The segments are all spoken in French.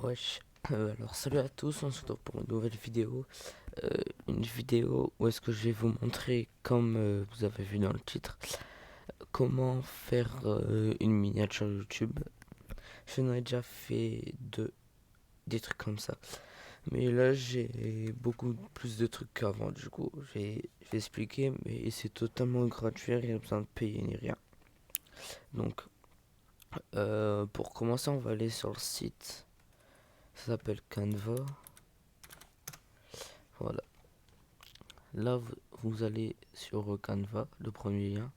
Wesh, alors salut à tous, on se retrouve pour une nouvelle vidéo. Une vidéo où est-ce que je vais vous montrer, comme vous avez vu dans le titre, comment faire une miniature YouTube. J'en ai déjà fait des trucs comme ça. Mais là j'ai beaucoup plus de trucs qu'avant, du coup je vais expliquer, mais c'est totalement gratuit, rien besoin de payer ni rien. Donc pour commencer on va aller sur le site, ça s'appelle Canva. Voilà. Là, vous allez sur Canva, le premier lien.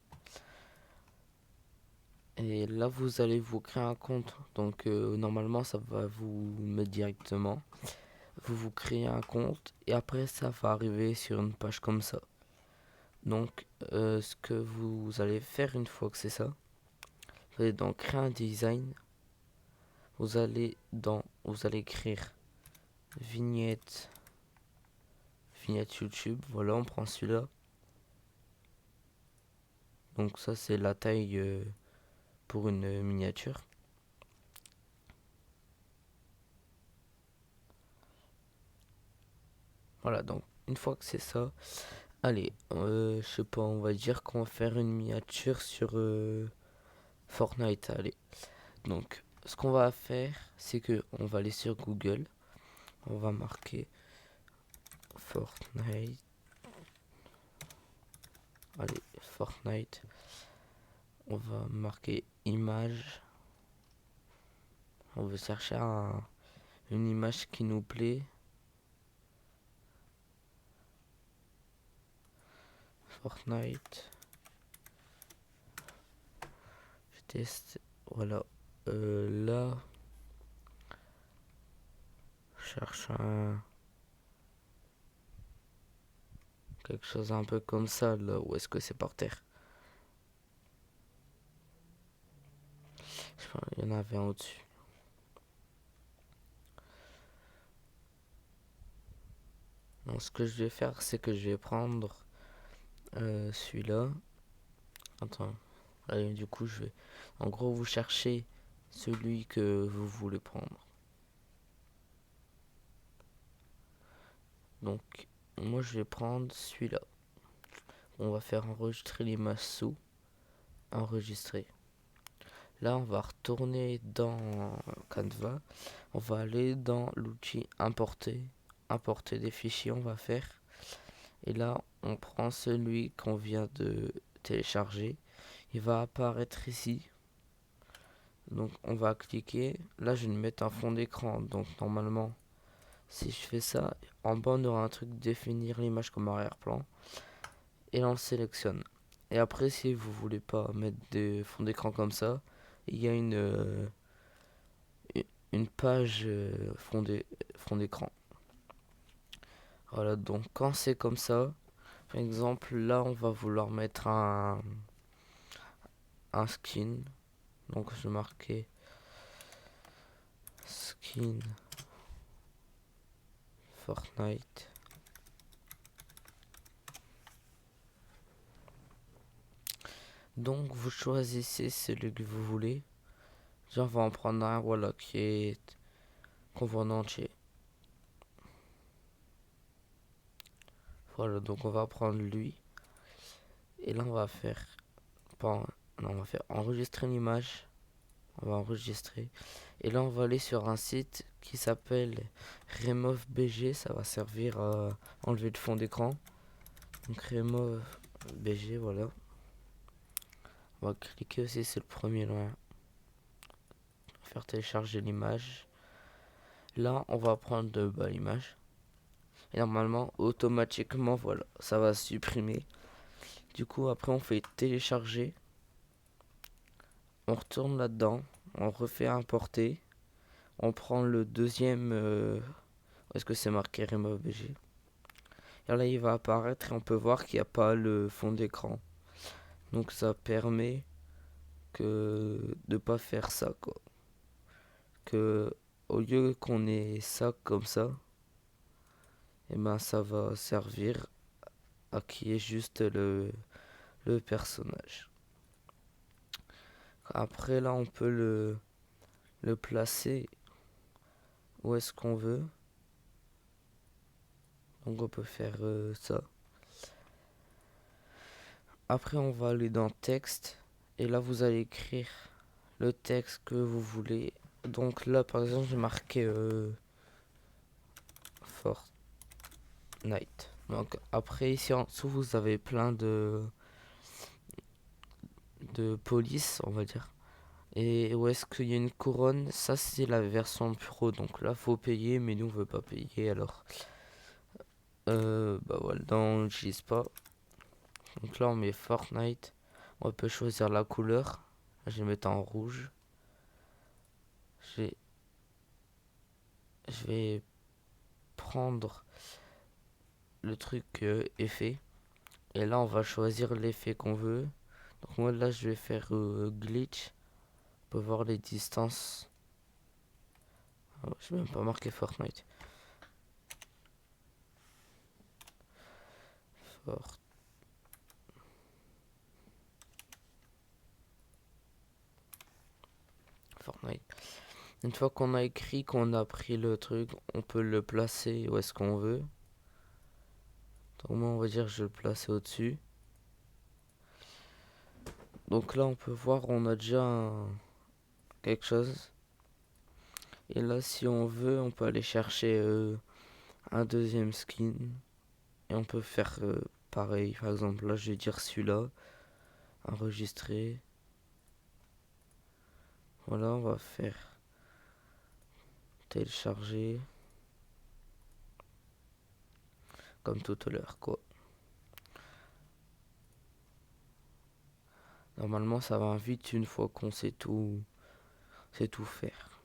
Et là, vous allez vous créer un compte. Donc, normalement, ça va vous mettre directement. Vous créez un compte et après, ça va arriver sur une page comme ça. Donc, ce que vous allez faire une fois que c'est ça, vous allez donc créer un design. Vous allez écrire vignette, vignette YouTube. Voilà, on prend celui-là. Donc, ça, c'est la taille pour une miniature. Voilà, donc une fois que c'est ça, allez, je sais pas, on va dire qu'on va faire une miniature sur Fortnite. Allez, donc ce qu'on va faire, c'est que on va aller sur Google, on va marquer Fortnite, allez, Fortnite, on va marquer image, on veut chercher une image qui nous plaît, Fortnite, je teste, voilà, là, je cherche quelque chose un peu comme ça, là, où est-ce que c'est par terre? Il y en avait un au-dessus. Donc ce que je vais faire, c'est que je vais prendre celui-là. Attends. Allez, du coup, je vais... En gros, vous cherchez celui que vous voulez prendre. Donc, moi, je vais prendre celui-là. On va faire enregistrer l'image sous. Enregistrer. Là, on va retourner dans Canva. On va aller dans l'outil importer. Importer des fichiers, on va faire. Et là, on prend celui qu'on vient de télécharger. Il va apparaître ici. Donc on va cliquer. Là, je vais mettre un fond d'écran. Donc normalement, si je fais ça, en bas on aura un truc définir l'image comme arrière-plan. Et là on le sélectionne. Et après, si vous voulez pas mettre des fonds d'écran comme ça, il y a une page fond d'écran. Voilà, donc quand c'est comme ça, par exemple, là on va vouloir mettre un skin. Donc je vais marquer skin Fortnite. Donc vous choisissez celui que vous voulez. Genre, on va en prendre un, voilà, qui est qu'on voit en entier. Voilà, donc on va prendre lui. Et là, on va faire, pas, non, on va faire enregistrer une image. On va enregistrer. Et là, on va aller sur un site qui s'appelle Remove BG. Ça va servir à enlever le fond d'écran. Donc Remove BG, voilà. On va cliquer aussi, c'est le premier lien. Faire télécharger l'image. Là, on va prendre l'image. Et normalement, automatiquement, voilà, ça va supprimer. Du coup, après, on fait télécharger. On retourne là-dedans. On refait importer. On prend le deuxième. Est-ce que c'est marqué Remove BG? Et là, il va apparaître et on peut voir qu'il n'y a pas le fond d'écran. Donc, ça permet de pas faire ça, quoi. Que au lieu qu'on ait ça comme ça, et ben ça va servir à qui est juste le personnage. Après là on peut le placer où est-ce qu'on veut. Donc on peut faire ça. Après on va aller dans texte et là vous allez écrire le texte que vous voulez. Donc là par exemple j'ai marqué Fortnite. Donc après ici en dessous vous avez plein de police on va dire. Et où est-ce qu'il y a une couronne? Ça c'est la version pro. Donc là faut payer mais nous on veut pas payer alors. Bah voilà, on n'utilise pas. Donc là on met Fortnite. On peut choisir la couleur. Je vais mettre en rouge. Je vais prendre le truc effet. Et là on va choisir l'effet qu'on veut. Donc moi là je vais faire glitch. On peut voir les distances. Oh, je vais même pas marquer Fortnite. Fortnite. Une fois qu'on a écrit, qu'on a pris le truc, on peut le placer où est-ce qu'on veut. Donc moi on va dire je vais le placer au-dessus. Donc là on peut voir on a déjà quelque chose. Et là si on veut on peut aller chercher un deuxième skin. Et on peut faire pareil. Par exemple là je vais dire celui-là. Enregistrer. Voilà on va faire télécharger. Comme tout à l'heure quoi. Normalement ça va vite une fois qu'on sait tout faire.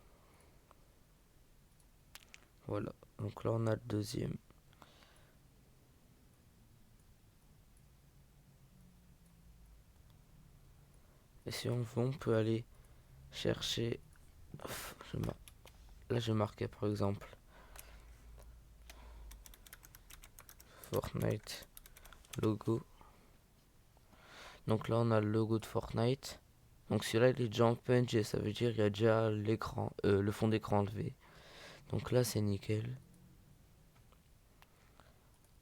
Voilà, donc là on a le deuxième. Et si on veut, on peut aller chercher. Là je marquais par exemple Fortnite logo. Donc là on a le logo de Fortnite. Donc celui-là il est déjà en PNG, ça veut dire il y a déjà l'écran, le fond d'écran enlevé. Donc là c'est nickel.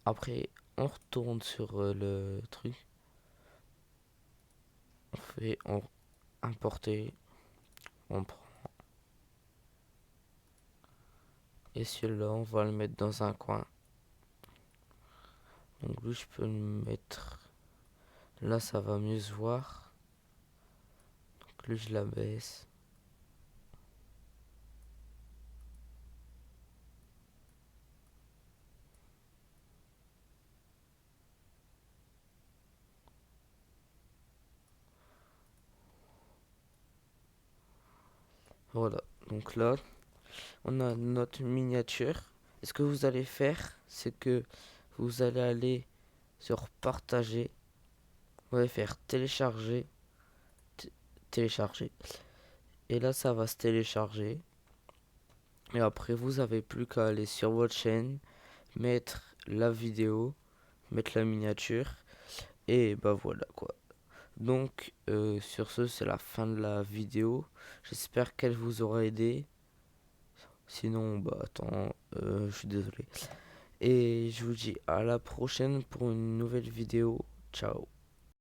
Après on retourne sur le truc. On importer. On prend. Et celui-là on va le mettre dans un coin. Donc lui je peux le mettre. Là ça va mieux se voir. Donc lui je la baisse. Voilà, donc là, on a notre miniature. Et ce que vous allez faire, c'est que vous allez aller sur partager. Vous allez faire télécharger. Télécharger. Et là, ça va se télécharger. Et après, vous avez plus qu'à aller sur votre chaîne, mettre la vidéo, mettre la miniature. Et bah voilà quoi. Donc, sur ce, c'est la fin de la vidéo. J'espère qu'elle vous aura aidé. Sinon, bah attends, je suis désolé. Et je vous dis à la prochaine pour une nouvelle vidéo. Ciao.